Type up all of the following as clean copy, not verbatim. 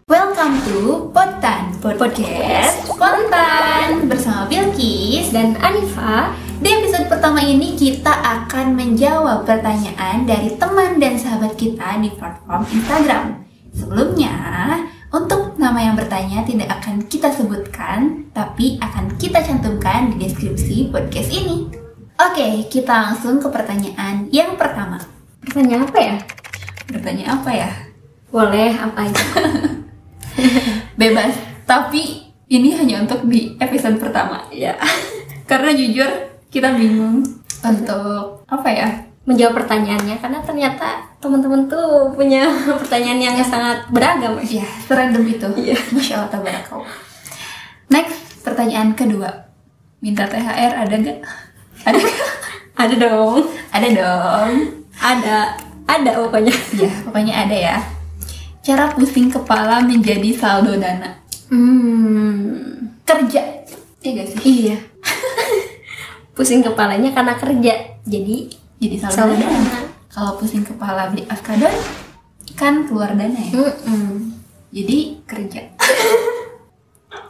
Welcome to Potan Podcast Spontan bersama Bilkis dan Anifa. Di episode pertama ini kita akan menjawab pertanyaan dari teman dan sahabat kita di platform Instagram. Sebelumnya, untuk nama yang bertanya tidak akan kita sebutkan, tapi akan kita cantumkan di deskripsi podcast ini. Oke, kita langsung ke pertanyaan yang pertama. Pertanyaan apa ya? Bertanya apa ya? Boleh apa aja. Bebas, tapi ini hanya untuk di episode pertama ya. Karena jujur kita bingung untuk apa ya, menjawab pertanyaannya, karena ternyata teman-teman tuh punya pertanyaan yang sangat beragam ya, serandom itu. Iya. Masya Allah, tabarakallah. Next, pertanyaan kedua. Minta THR ada gak? Ada gak? Ada dong. Ada dong. Ada pokoknya. Ya, pokoknya ada ya. Cara pusing kepala menjadi saldo dana. Kerja. Iya gak sih? Iya. Pusing kepalanya karena kerja, jadi saldo dana. Kalau pusing kepala beli askadon kan keluar dana ya. Jadi kerja.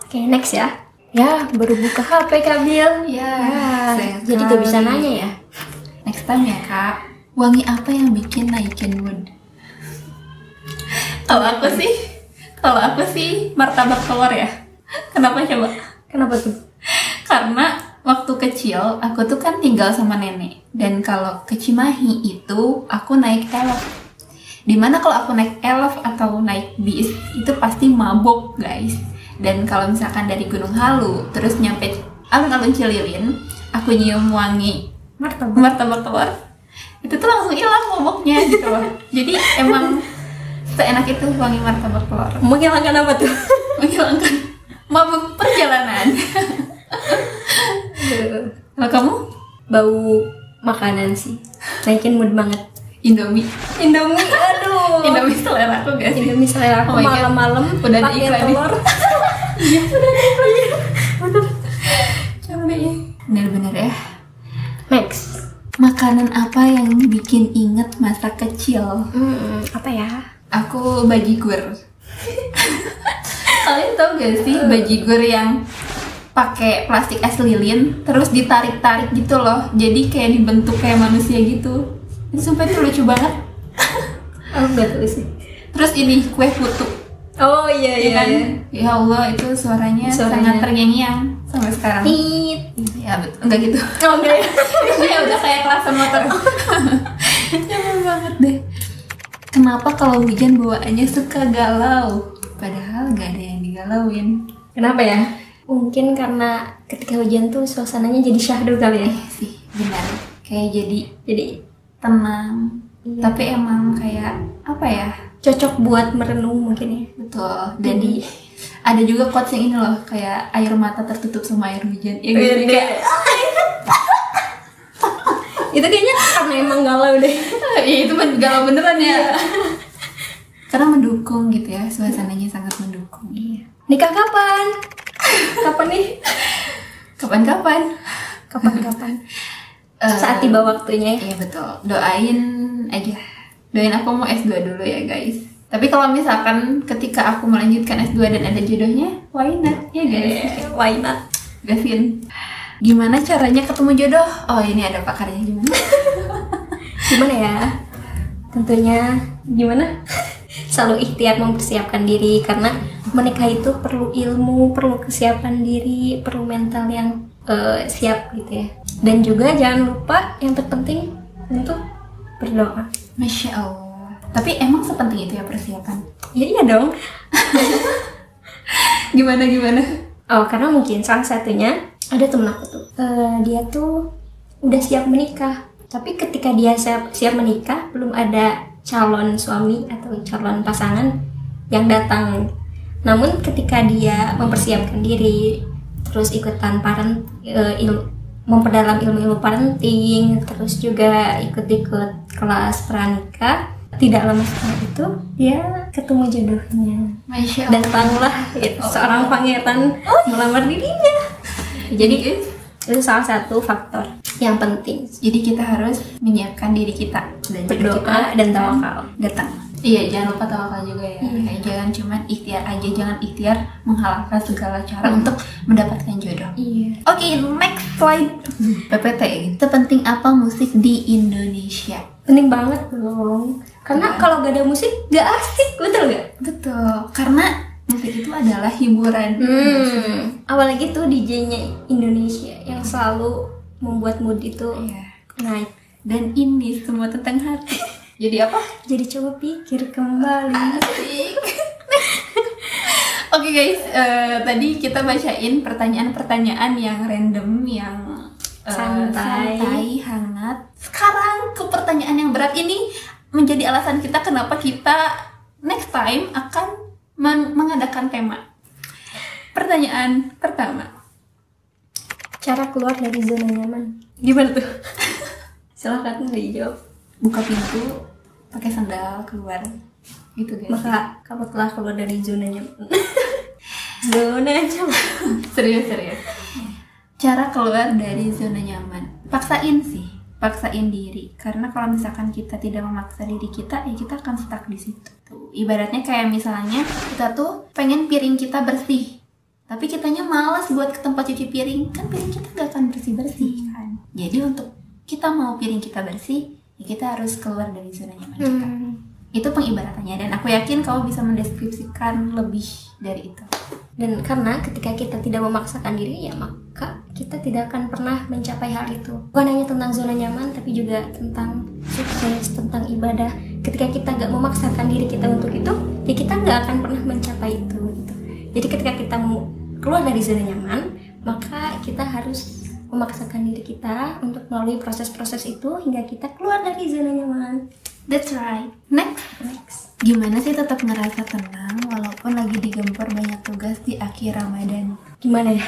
Oke, next ya. Ya, baru buka HP Kak Bil. Ya, jadi gak bisa nanya ya. Next time ya Kak. Wangi apa yang bikin naikin mood? Kalau aku sih martabak telur ya. Kenapa coba? Kenapa tuh? Karena waktu kecil aku tuh kan tinggal sama nenek, dan kalau ke Cimahi itu aku naik elf. Dimana kalau aku naik elf atau naik bis itu pasti mabok guys. Dan kalau misalkan dari Gunung Halu terus nyampe alun-alun Cililin, aku nyium wangi martabak telur, itu tuh langsung hilang maboknya gitu loh. Jadi emang seenak itu wangi martabak telur. Menghilangkan apa tuh? Menghilangkan mabuk perjalanan. Kalau kamu? Bau makanan sih, naikin mood banget. Indomie, aduh. Indomie selera aku gak sih? Indomie selera aku malam-malam udah pakai diiklan telur. Iya, udah diiklan. Bener. Capek ya. Bener-bener ya. Next. Makanan apa yang bikin inget masa kecil? Apa ya? Aku bajigur. Kalian tau gak sih bajigur yang pakai plastik es lilin terus ditarik-tarik gitu loh, jadi kayak dibentuk kayak manusia gitu. Itu sumpah itu lucu banget. Oh, gak tahu sih. Terus ini kue putu. Oh iya kan? Ya Allah, itu suaranya sangat terngiang-ngiang sampai sekarang. Ya betul, enggak gitu. Oh enggak ya. Ya udah kayak klakson motor. Nyaman banget deh. Kenapa kalau hujan bawaannya suka galau? Padahal gak ada yang digalauin. Kenapa ya? Mungkin karena ketika hujan tuh suasananya jadi syahdu kali ya. Sih, benar. Kayak jadi tenang. Iya. Tapi emang kayak apa ya? Cocok buat merenung mungkin ya. Betul. Jadi ada juga quotes yang ini loh, kayak air mata tertutup sama air hujan. Ya gitu kayak itu kayaknya karena emang galau deh. Iya, itu galau beneran ya. Karena mendukung gitu ya, suasananya sangat mendukung. Iya. Nikah kapan? Kapan nih? Kapan-kapan. Saat tiba waktunya. Iya betul. Doain aja. Doain aku mau S2 dulu ya guys. Tapi kalau misalkan ketika aku melanjutkan S2 dan ada jodohnya, why not? Ya guys. Why not? Gavin. Gimana caranya ketemu jodoh? Oh, ini ada pakarnya gimana? Gimana ya? Tentunya gimana? Selalu ikhtiar mempersiapkan diri, karena menikah itu perlu ilmu, perlu kesiapan diri, perlu mental yang siap gitu ya. Dan juga jangan lupa yang terpenting untuk berdoa. Masya Allah. Tapi emang sepenting itu ya persiapan? Ya iya dong. Gimana? Oh, karena mungkin salah satunya ada temen aku tuh. Dia tuh udah siap menikah. Tapi ketika dia siap menikah, belum ada calon suami atau calon pasangan yang datang. Namun ketika dia mempersiapkan diri, terus ikutan memperdalam ilmu parenting, terus juga ikut-ikut kelas pranikah, tidak lama setelah itu dia ketemu jodohnya. Masya Allah. Dan tahulah seorang pangeran melamar dirinya. Jadi itu salah satu faktor yang penting. Jadi kita harus menyiapkan diri kita dan berdoa dan tawakal. Datang. Iya, jangan lupa tawakal juga ya. Kayak jangan cuman ikhtiar aja, jangan ikhtiar menghalalkan segala cara untuk mendapatkan jodoh. Iya. Oke, next slide. PPT, sepenting apa musik di Indonesia? Penting banget dong. Karena kalau gak ada musik gak asik, betul gak? Betul, karena musik itu adalah hiburan. Apalagi tuh DJ-nya Indonesia yang selalu membuat mood itu Iya. naik. Dan ini semua tentang hati. Jadi apa? Jadi coba pikir kembali. Asik. Oke guys, tadi kita bacain pertanyaan-pertanyaan yang random, yang santai, hangat. Sekarang ke pertanyaan yang berat ini menjadi alasan kita kenapa kita next time akan mengadakan tema. Pertanyaan pertama. Cara keluar dari zona nyaman. Gimana tuh? Silahkan dijawab. Buka pintu, pakai sandal, keluar. Gitu guys. Maka kamu telah keluar dari zona nyaman. Zona nyaman. Serius. Cara keluar dari zona nyaman. Paksain diri. Karena kalau misalkan kita tidak memaksa diri kita, ya kita akan stuck di situ. Tuh, ibaratnya kayak misalnya kita tuh pengen piring kita bersih, tapi kitanya malas buat ke tempat cuci piring, kan piring kita gak akan bersih kan. Jadi untuk kita mau piring kita bersih, ya kita harus keluar dari zona nyaman kita. Itu pengibaratannya, dan aku yakin kamu bisa mendeskripsikan lebih dari itu. Dan karena ketika kita tidak memaksakan diri, ya maka kita tidak akan pernah mencapai hal itu. Bukan hanya tentang zona nyaman, tapi juga tentang sukses, tentang ibadah. Ketika kita gak memaksakan diri kita untuk itu, ya kita gak akan pernah mencapai itu gitu. Jadi ketika kita mau keluar dari zona nyaman, maka kita harus memaksakan diri kita untuk melalui proses-proses itu hingga kita keluar dari zona nyaman. That's right. Next. Gimana sih tetap ngerasa tenang walaupun lagi digempur banyak tugas di akhir Ramadan? Gimana ya?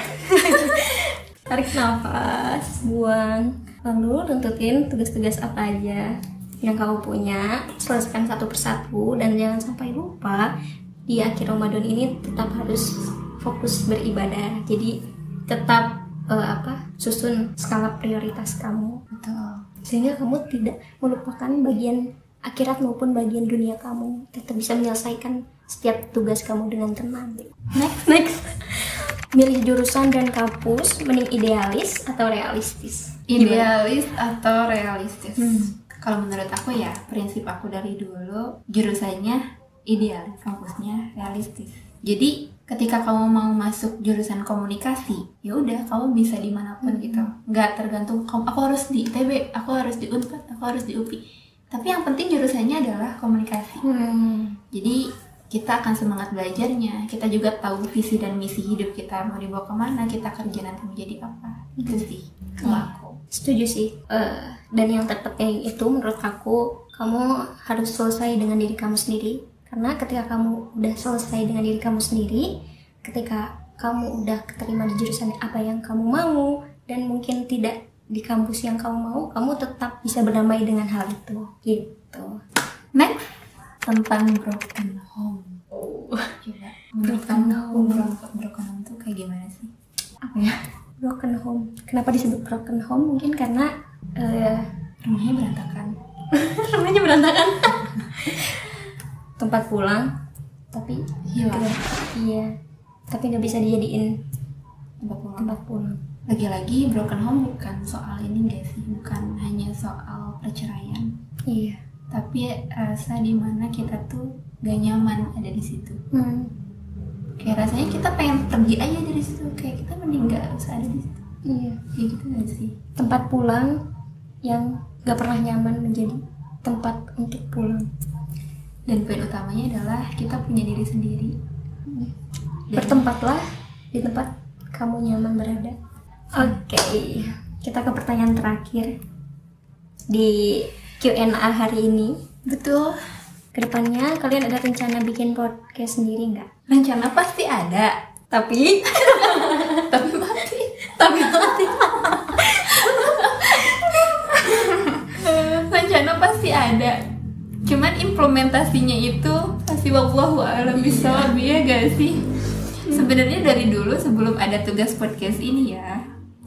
Tarik nafas, buang, lalu tentuin tugas-tugas apa aja yang kamu punya, selesaikan satu persatu, dan jangan sampai lupa di akhir Ramadan ini tetap harus fokus beribadah. Jadi tetap susun skala prioritas kamu. Betul. Sehingga kamu tidak melupakan bagian akhirat maupun bagian dunia kamu, tetap bisa menyelesaikan setiap tugas kamu dengan tenang. Next. Milih jurusan dan kampus, mending idealis atau realistis? Idealis atau realistis? Kalau menurut aku ya, prinsip aku dari dulu, jurusannya idealis, kampusnya realistis. Jadi ketika kamu mau masuk jurusan komunikasi, ya udah kamu bisa dimanapun gitu, nggak tergantung aku harus di ITB, aku harus di Unpad, aku harus di UPI. Tapi yang penting jurusannya adalah komunikasi. Jadi kita akan semangat belajarnya, kita juga tahu visi dan misi hidup kita mau dibawa kemana, kita kerja nanti menjadi apa. Itu sih kalau aku. Setuju sih. Dan yang terpenting itu menurut aku, kamu harus selesai dengan diri kamu sendiri. Karena ketika kamu udah selesai dengan diri kamu sendiri, ketika kamu udah keterima di jurusan apa yang kamu mau, dan mungkin tidak di kampus yang kamu mau, kamu tetap bisa berdamai dengan hal itu gitu. Next, tentang broken home. Coba broken home tuh kayak gimana sih? Apa ya? Broken home. Kenapa disebut broken home? Mungkin karena rumahnya berantakan. Rumahnya berantakan. Tempat pulang tapi hilang. Iya. Tapi nggak bisa dijadiin tempat pulang. Lagi-lagi broken home bukan soal ini guys sih, bukan hanya soal perceraian. Iya. Tapi rasa dimana kita tuh gak nyaman ada di situ. Kayak rasanya kita pengen pergi aja dari situ, kayak kita mending gak usah ada di situ. Iya. Kayak gitu gak sih? Tempat pulang yang gak pernah nyaman menjadi tempat untuk pulang. Dan poin utamanya adalah kita punya diri sendiri. Bertempatlah di tempat kamu nyaman berada. Oke, kita ke pertanyaan terakhir di Q&A hari ini. Betul. Kedepannya kalian ada rencana bikin podcast sendiri nggak? Rencana pasti ada, tapi mati. Rencana pasti ada. Cuman implementasinya itu masih wallahu a'lam bishawab, ya gak sih? Sebenarnya dari dulu sebelum ada tugas podcast ini ya,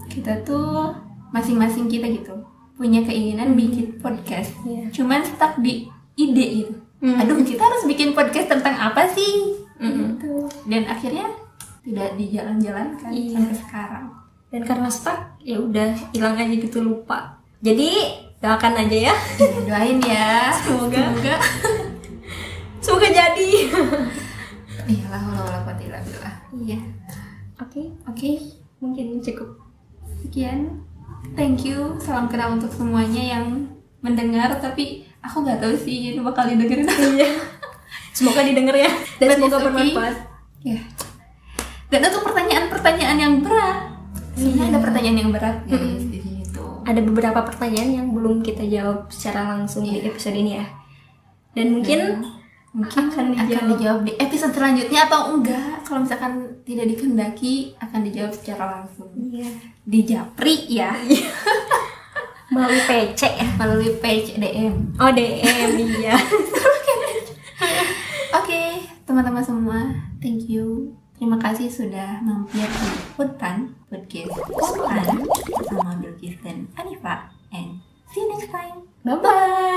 kita tuh masing-masing kita gitu punya keinginan bikin podcast. Cuman stuck di ide gitu. aduh kita harus bikin podcast tentang apa sih? Gitu. Dan akhirnya tidak dijalan-jalankan sampai sekarang. Dan karena stuck, ya udah hilang aja gitu, lupa. Jadi doakan aja ya. Doain ya. Semoga jadi. Iyalah, wala quwwata billah. Iya. Oke. Mungkin cukup Sekian. Thank you. Salam kenal untuk semuanya yang mendengar, tapi aku nggak tahu sih itu bakal didengerin. Iya. Semoga didengar ya. Dan semoga bermanfaat. Ya. Dan untuk pertanyaan-pertanyaan yang berat, sebenarnya ada pertanyaan yang berat guys di sini tuh. Ada beberapa pertanyaan yang belum kita jawab secara langsung di episode ini ya. Dan mungkin akan dijawab di episode selanjutnya atau enggak. Kalau misalkan tidak dikehendaki akan dijawab secara langsung. Iya. Di Japri ya. Melalui PC ya. Melalui page DM. Oh, DM iya. Oke, teman-teman semua, thank you. Terima kasih sudah mampir di Podcast Podpan bersama Bilqis dan Anifa, and see you next time. Bye bye.